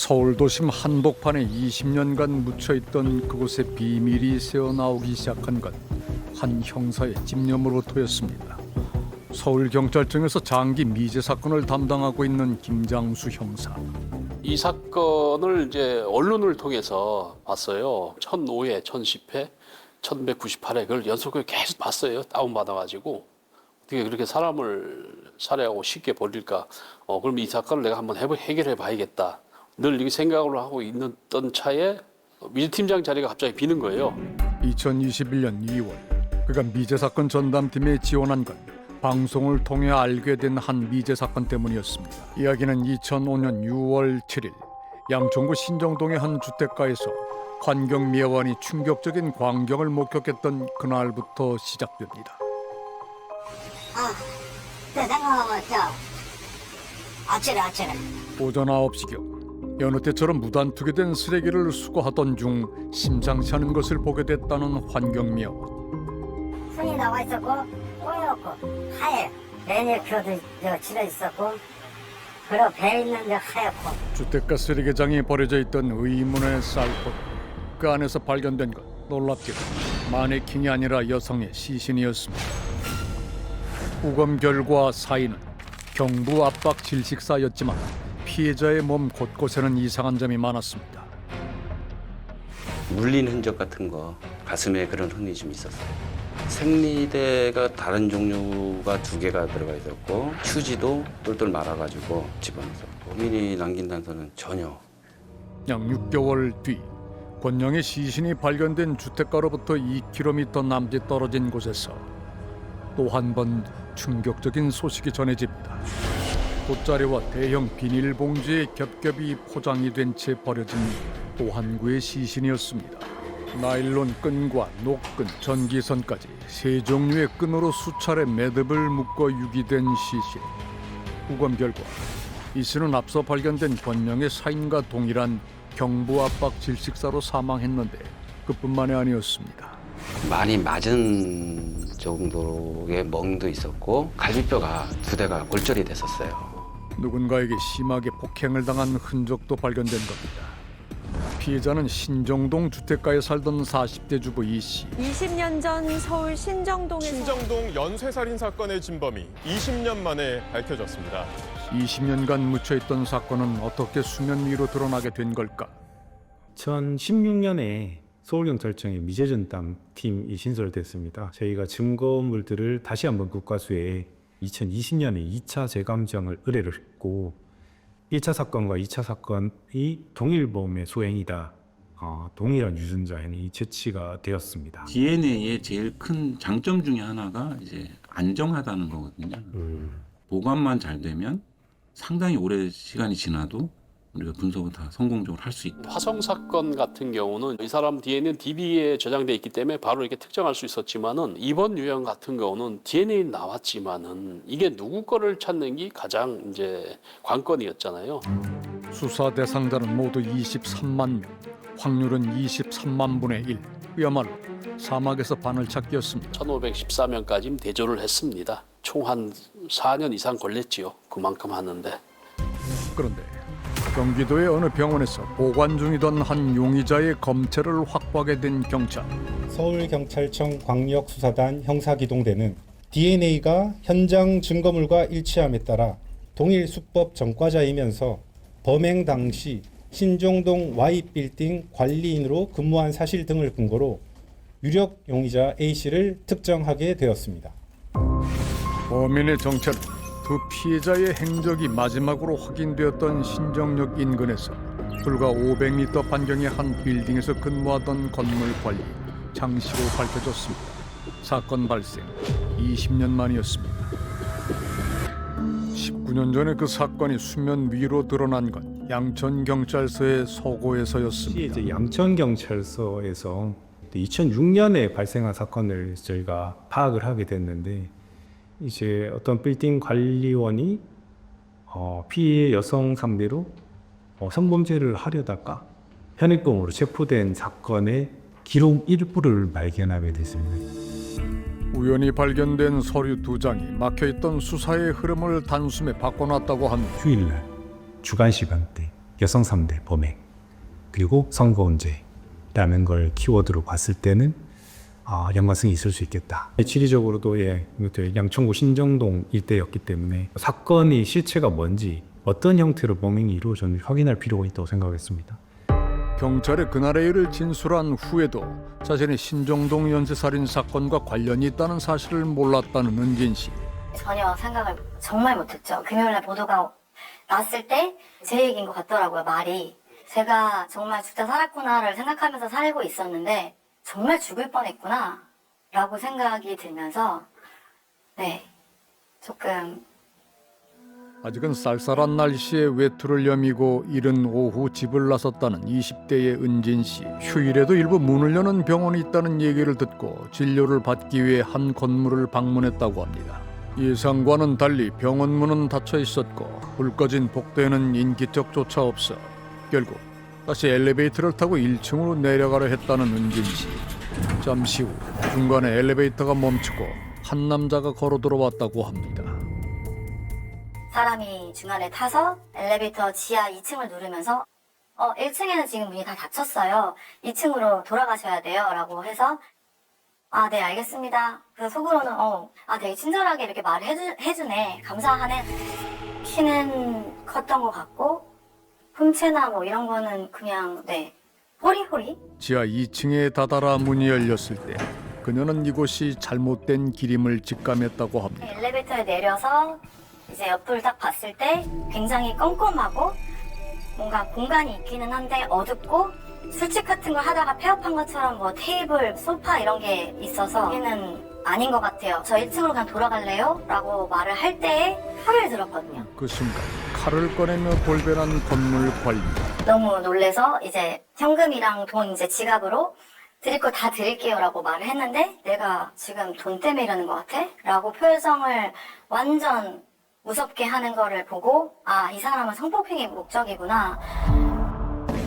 서울 도심 한복판에 20년간 묻혀있던 그곳에 비밀이 새어나오기 시작한 건 한 형사의 집념으로부터였습니다. 서울경찰청에서 장기 미제 사건을 담당하고 있는 김장수 형사. 이 사건을 이제 언론을 통해서 봤어요. 1005회, 1010회, 1198회 그걸 연속으로 계속 봤어요. 다운받아가지고 어떻게 그렇게 사람을 살해하고 쉽게 버릴까? 그럼 이 사건을 내가 한번 해결해 봐야겠다. 늘 이렇게 생각을 하고 있던 차에 미제 팀장 자리가 갑자기 비는 거예요. 2021년 2월 그가 미제 사건 전담팀에 지원한 건 방송을 통해 알게 된 한 미제 사건 때문이었습니다. 이야기는 2005년 6월 7일 양천구 신정동의 한 주택가에서 환경미화원이 충격적인 광경을 목격했던 그날부터 시작됩니다. 생각하면 아찔해. 오전 9시경 여느 때처럼 무단투기된 쓰레기를 수거하던 중 심상치 않은 것을 보게 됐다는 환경미화원. 손이 나와 있었고 꼬여놓고 하얘. 매니에 켜도 칠해 있었고 그리고 배 있는데 하얗고. 주택가 쓰레기장에 버려져 있던 의문의 쌀포. 그 안에서 발견된 건 놀랍게도 마네킹이 아니라 여성의 시신이었습니다. 후검 결과 사인은 경부 압박 질식사였지만 피해자의 몸 곳곳에는 이상한 점이 많았습니다. 물린 흔적 같은 거, 가슴에 그런 흔적이 좀 있었어요. 생리대가 다른 종류가 2개가 들어가 있었고 휴지도 똘똘 말아가지고 집어넣었고 범인이 남긴 단서는 전혀. 약 6개월 뒤 권영의 시신이 발견된 주택가로부터 2km 남짓 떨어진 곳에서 또 한 번 충격적인 소식이 전해집니다. 돗자리와 대형 비닐봉지에 겹겹이 포장이 된 채 버려진 또 한 구의 시신이었습니다. 나일론 끈과 녹끈, 전기선까지 3종류의 끈으로 수차례 매듭을 묶어 유기된 시신. 후검 결과 이 씨는 앞서 발견된 권영의 사인과 동일한 경부 압박 질식사로 사망했는데 그뿐만이 아니었습니다. 많이 맞은 정도의 멍도 있었고 갈비뼈가 2대가 골절이 됐었어요. 누군가에게 심하게 폭행을 당한 흔적도 발견된 겁니다. 피해자는 신정동 주택가에 살던 40대 주부 이 씨. 20년 전 서울 신정동에서 신정동 연쇄살인 사건의 진범이 20년 만에 밝혀졌습니다. 20년간 묻혀있던 사건은 어떻게 수면 위로 드러나게 된 걸까? 2016년에 서울경찰청의 미제전담팀이 신설됐습이 저희가 증거물들을 다시 한번 국과수에 2020년에 2차 재감정을 의뢰를 했고 1차 사건과 2차 사건이 동일범의 소행이다. 동일한 유전자연이 채취가 되었습니다. DNA의 제일 큰 장점 중에 하나가 이제 안정하다는 거거든요. 보관만 잘 되면 상당히 오래 시간이 지나도 우리가 분석을 다 성공적으로 할 수 있다. 화성 사건 같은 경우는 이 사람 DNA는 DB에 저장돼 있기 때문에 바로 이렇게 특정할 수 있었지만은 이번 유형 같은 경우는 DNA 나왔지만은 이게 누구 거를 찾는 게 가장 이제 관건이었잖아요. 수사 대상자는 모두 23만 명, 확률은 23만 분의 1. 그야말로 사막에서 바늘 찾기였습니다. 1514명까지 대조를 했습니다. 총 한 4년 이상 걸렸지요. 그만큼 하는데. 그런데 경기도의 어느 병원에서 보관 중이던 한 용의자의 검체를 확보하게 된 경찰. 서울경찰청 광역수사단 형사기동대는 DNA가 현장 증거물과 일치함에 따라 동일 수법 전과자이면서 범행 당시 신정동 Y빌딩 관리인으로 근무한 사실 등을 근거로 유력 용의자 A씨를 특정하게 되었습니다. 범인의 정체는 두 피해자의 행적이 마지막으로 확인되었던 신정역 인근에서 불과 500m 반경의 한 빌딩에서 근무하던 건물 관리 장 씨로 밝혀졌습니다. 사건 발생 20년 만이었습니다. 19년 전에 그 사건이 수면 위로 드러난 건 양천경찰서의 서고에서였습니다. 이제 양천경찰서에서 2006년에 발생한 사건을 저희가 파악을 하게 됐는데 이제 어떤 빌딩 관리원이 피해 여성 상대로 성범죄를 하려다가 현행범으로 체포된 사건의 기록 일부를 발견하게 됐습니다. 우연히 발견된 서류 2장이 막혀있던 수사의 흐름을 단숨에 바꿔놨다고 합니다. 휴일날 주간 시간대 여성 3대 범행, 그리고 선거운제라는 걸 키워드로 봤을 때는 연관성이 있을 수 있겠다. 지리적으로도 양천구 신정동 일대였기 때문에 사건의 실체가 뭔지, 어떤 형태로 범행이 이루어졌는지 확인할 필요가 있다고 생각했습니다. 경찰에 그날의 일을 진술한 후에도 자신이 신정동 연쇄살인 사건과 관련이 있다는 사실을 몰랐다는 은진 씨. 전혀 생각을 정말 못했죠. 금요일날 보도가 났을 때 제 얘기인 것 같더라고요, 말이. 제가 정말 죽다 살았구나를 생각하면서 살고 있었는데 정말 죽을 뻔했구나 라고 생각이 들면서 조금 아직은 쌀쌀한 날씨에 외투를 여미고 이른 오후 집을 나섰다는 20대의 은진 씨. 휴일에도 일부 문을 여는 병원이 있다는 얘기를 듣고 진료를 받기 위해 한 건물을 방문했다고 합니다. 예상과는 달리 병원 문은 닫혀 있었고 불 꺼진 복도에는 인기척조차 없어 결국 다시 엘리베이터를 타고 1층으로 내려가려 했다는 은진 씨. 잠시 후 중간에 엘리베이터가 멈추고 한 남자가 걸어 들어왔다고 합니다. 사람이 중간에 타서 엘리베이터 지하 2층을 누르면서 1층에는 지금 문이 다 닫혔어요. 2층으로 돌아가셔야 돼요. 라고 해서 네, 알겠습니다. 그래서 속으로는 되게 친절하게 이렇게 말을 해주네. 감사하네. 키는 컸던 것 같고 흠체나 뭐 이런 거는 그냥 호리호리? 지하 2층에 다다라 문이 열렸을 때 그녀는 이곳이 잘못된 길임을 직감했다고 합니다. 엘리베이터에 내려서 이제 옆을 딱 봤을 때 굉장히 껌껌하고 뭔가 공간이 있기는 한데 어둡고 술집 같은 걸 하다가 폐업한 것처럼 뭐 테이블, 소파 이런 게 있어서 여기는 아닌 것 같아요. 저 1층으로 그냥 돌아갈래요? 라고 말을 할 때에 칼을 들었거든요. 그 순간 칼을 꺼내며 돌변한 건물 관리. 너무 놀래서 이제 현금이랑 돈 이제 지갑으로 드릴 거 다 드릴게요 라고 말을 했는데 내가 지금 돈 때문에 이러는 것 같아? 라고 표정을 완전 무섭게 하는 거를 보고 이 사람은 성폭행이 목적이구나.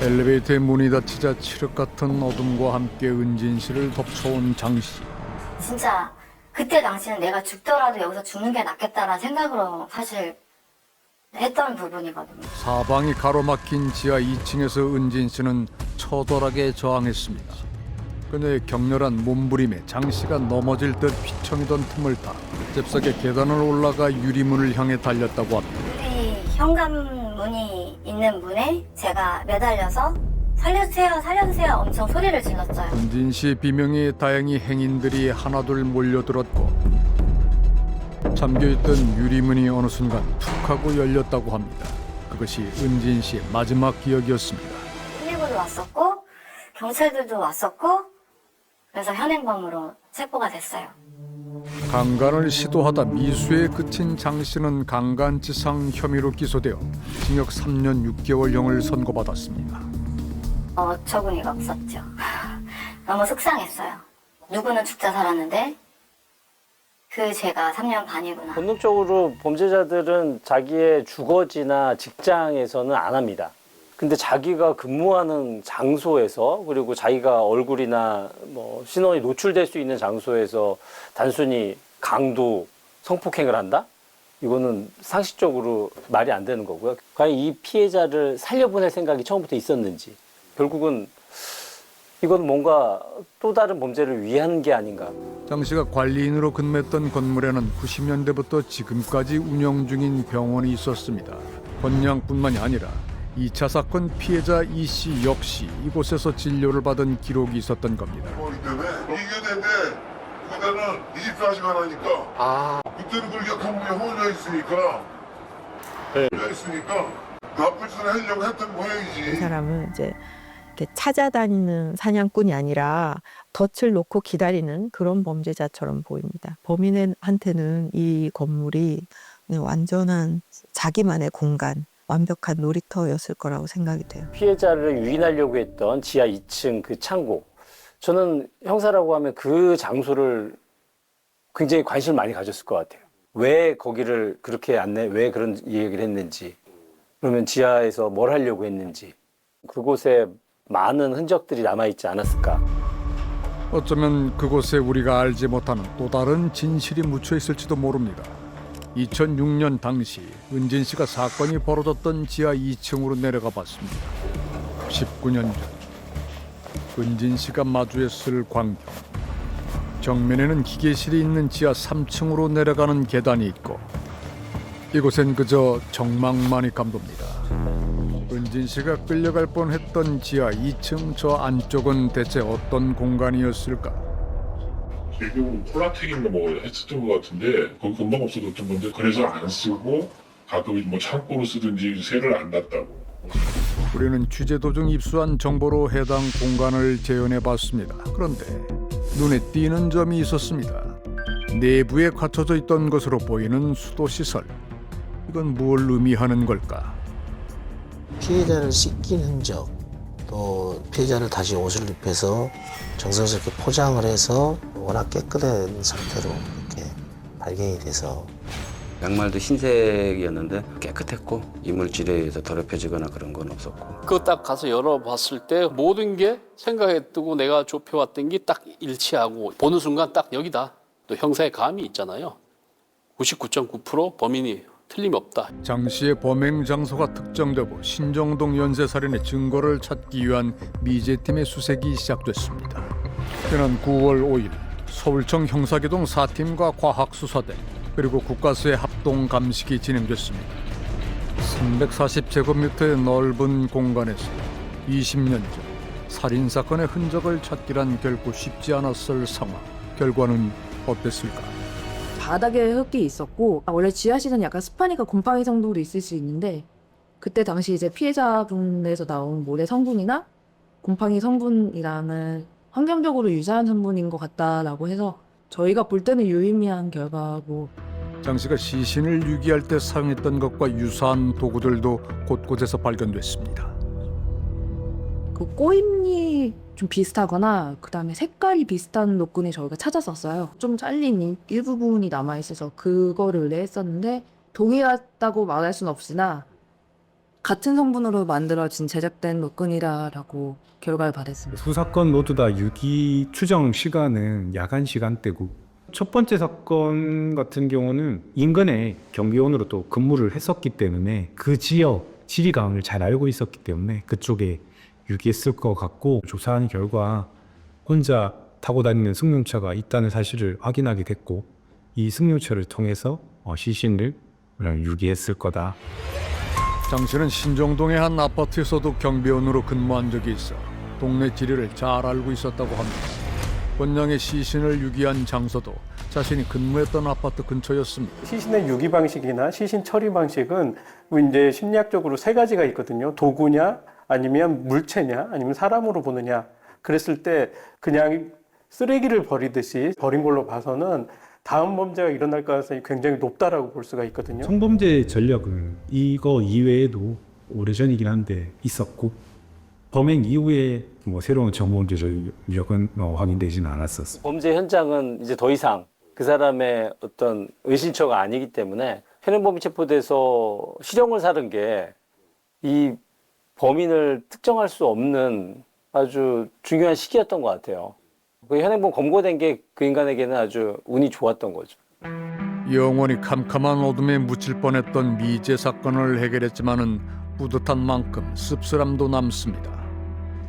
엘리베이터의 문이 닫히자 칠흑 같은 어둠과 함께 은진 씨를 덮쳐온 장 씨. 진짜 그때 당시는 내가 죽더라도 여기서 죽는 게 낫겠다라는 생각으로 사실 했던 부분이거든요. 사방이 가로막힌 지하 2층에서 은진 씨는 처절하게 저항했습니다. 그녀의 격렬한 몸부림에 장 씨가 넘어질 듯 휘청이던 틈을 타 잽싸게 계단을 올라가 유리문을 향해 달렸다고 합니다. 유리 현관문이 있는 문에 제가 매달려서 살려주세요, 살려주세요 엄청 소리를 질렀어요. 은진 씨의 비명에 다행히 행인들이 하나둘 몰려들었고 잠겨있던 유리문이 어느 순간 툭 하고 열렸다고 합니다. 그것이 은진 씨의 마지막 기억이었습니다. 119도 왔었고 경찰들도 왔었고 그래서 현행범으로 체포가 됐어요. 강간을 시도하다 미수에 그친 장 씨는 강간치상 혐의로 기소되어 징역 3년 6개월형을 선고받았습니다. 어처구니가 없었죠. 너무 속상했어요. 누구는 죽자 살았는데 그 죄가 3년 반이구나. 본능적으로 범죄자들은 자기의 주거지나 직장에서는 안 합니다. 근데 자기가 근무하는 장소에서 그리고 자기가 얼굴이나 뭐 신원이 노출될 수 있는 장소에서 단순히 강도, 성폭행을 한다? 이거는 상식적으로 말이 안 되는 거고요. 과연 이 피해자를 살려보낼 생각이 처음부터 있었는지 결국은 이건 뭔가 또 다른 범죄를 위한 게 아닌가. 장 씨가 관리인으로 근무했던 건물에는 90년대부터 지금까지 운영 중인 병원이 있었습니다. 권양뿐만이 아니라 2차 사건 피해자 이 씨 역시 이곳에서 진료를 받은 기록이 있었던 겁니다. 그렇기 때문에 이겨내는데 그때는 24시간 하니까 그때는 그렇게 건물에 혼자 있으니까 나쁜 짓을 하려고 했던 모양이지. 이 사람은 이제 이렇게 찾아다니는 사냥꾼이 아니라 덫을 놓고 기다리는 그런 범죄자처럼 보입니다. 범인한테는 이 건물이 완전한 자기만의 공간, 완벽한 놀이터였을 거라고 생각이 돼요. 피해자를 유인하려고 했던 지하 2층 그 창고. 저는 형사라고 하면 그 장소를 굉장히 관심을 많이 가졌을 것 같아요. 왜 거기를 그렇게 왜 그런 얘기를 했는지, 그러면 지하에서 뭘 하려고 했는지, 그곳에 많은 흔적들이 남아있지 않았을까. 어쩌면 그곳에 우리가 알지 못하는 또 다른 진실이 묻혀 있을지도 모릅니다. 2006년 당시 은진 씨가 사건이 벌어졌던 지하 2층으로 내려가 봤습니다. 19년 전 은진 씨가 마주했을 광경. 정면에는 기계실이 있는 지하 3층으로 내려가는 계단이 있고 이곳엔 그저 정막만이 감돕니다. 은진 씨가 끌려갈 뻔했던 지하 2층 저 안쪽은 대체 어떤 공간이었을까? 지금 콜라텍인가 뭐 했었던 것 같은데 거기 금방 없어졌던 건데 그래서 안 쓰고 가끔 뭐 창고로 쓰든지 새를 안 놨다고. 우리는 취재 도중 입수한 정보로 해당 공간을 재현해봤습니다. 그런데 눈에 띄는 점이 있었습니다. 내부에 갖춰져 있던 것으로 보이는 수도시설. 이건 뭘 의미하는 걸까? 피해자를 씻긴 흔적, 또 피해자를 다시 옷을 입혀서 정성스럽게 포장을 해서 워낙 깨끗한 상태로 이렇게 발견이 돼서 양말도 흰색이었는데 깨끗했고 이물질에 의해서 더럽혀지거나 그런 건 없었고. 그거 딱 가서 열어봤을 때 모든 게 생각에 뜨고 내가 좁혀왔던 게 딱 일치하고 보는 순간 딱 여기다. 또 형사의 감이 있잖아요. 99.9% 범인이 틀림없다. 장 씨의 범행 장소가 특정되고 신정동 연쇄살인의 증거를 찾기 위한 미제팀의 수색이 시작됐습니다. 지난 9월 5일 서울청 형사기동 4팀과 과학수사대 그리고 국가수의 합동 감식이 진행됐습니다. 340제곱미터의 넓은 공간에서 20년 전 살인사건의 흔적을 찾기란 결코 쉽지 않았을 상황. 결과는 어땠을까? 바닥에 흙이 있었고 원래 지하실은 약간 습하니까 곰팡이 성분도 있을 수 있는데 그때 당시 이제 피해자분에서 나온 모래 성분이나 곰팡이 성분이랑은 환경적으로 유사한 성분인 것 같다라고 해서 저희가 볼 때는 유의미한 결과고. 장 씨가 시신을 유기할 때 사용했던 것과 유사한 도구들도 곳곳에서 발견됐습니다. 그 꼬임이 좀 비슷하거나 그다음에 색깔이 비슷한 노끈이 저희가 찾았었어요. 좀 잘린 일부분이 남아있어서 그거를 의뢰했었는데 동일하다고 말할 수는 없으나 같은 성분으로 만들어진 제작된 노끈이라고 결과를 받았습니다. 두 사건 모두 다 유기 추정 시간은 야간 시간대고 첫 번째 사건 같은 경우는 인근에 경비원으로 또 근무를 했었기 때문에 그 지역 지리강을 잘 알고 있었기 때문에 그쪽에 유기했을 것 같고 조사한 결과 혼자 타고 다니는 승용차가 있다는 사실을 확인하게 됐고 이 승용차를 통해서 시신을 유기했을 거다. 장 씨는 신정동의 한 아파트에서도 경비원으로 근무한 적이 있어 동네 지리를 잘 알고 있었다고 합니다. 권양의 시신을 유기한 장소도 자신이 근무했던 아파트 근처였습니다. 시신의 유기 방식이나 시신 처리 방식은 이제 심리학적으로 세 가지가 있거든요. 도구냐, 아니면 물체냐, 아니면 사람으로 보느냐. 그랬을 때 그냥 쓰레기를 버리듯이 버린 걸로 봐서는 다음 범죄가 일어날 가능성이 굉장히 높다라고 볼 수가 있거든요. 성범죄 전력은 이거 이외에도 오래전이긴 한데 있었고 범행 이후에 새로운 성범죄 전력은 확인되지는 않았었습니다. 범죄 현장은 이제 더 이상 그 사람의 어떤 의신처가 아니기 때문에 현행범이 체포돼서 실형을 사는 게 이 범인을 특정할 수 없는 아주 중요한 시기였던 것 같아요. 그 현행범 검거된 게 그 인간에게는 아주 운이 좋았던 거죠. 영원히 캄캄한 어둠에 묻힐 뻔했던 미제 사건을 해결했지만은 뿌듯한 만큼 씁쓸함도 남습니다.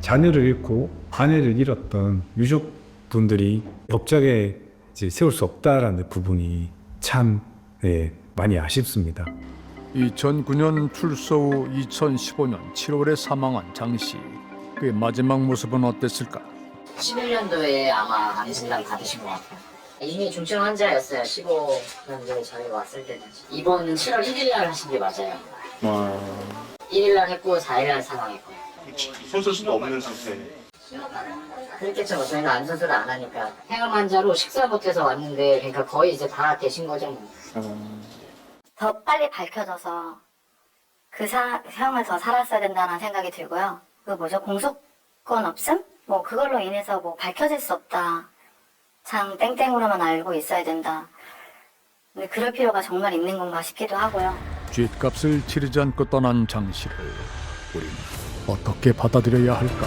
자녀를 잃고 아내를 잃었던 유족분들이 법정에 세울 수 없다라는 부분이 참 많이 아쉽습니다. 2009년 출소 후 2015년 7월에 사망한 장 씨. 그의 마지막 모습은 어땠을까? 11년도에 아마 암진단 받으신 것 같아요. 이미 중증 환자였어요. 15년도에 저희가 왔을 때는. 이번 7월 1일 날 하신 게 맞아요. 1일 날 했고 4일 날 사망했고요. 손쓸 수도 없는 상태. 그렇겠죠. 뭐 저희는 암 수술을 안 하니까. 해외 환자로 식사 못해서 왔는데 그러니까 거의 이제 다 되신 거죠. 뭐. 더 빨리 밝혀져서 그 형을 더 살았어야 된다는 생각이 들고요. 그 뭐죠? 공소권 없음? 뭐 그걸로 인해서 뭐 밝혀질 수 없다. 장 땡땡으로만 알고 있어야 된다. 근데 그럴 필요가 정말 있는 건가 싶기도 하고요. 죗값을 치르지 않고 떠난 장 씨를 우리는 어떻게 받아들여야 할까?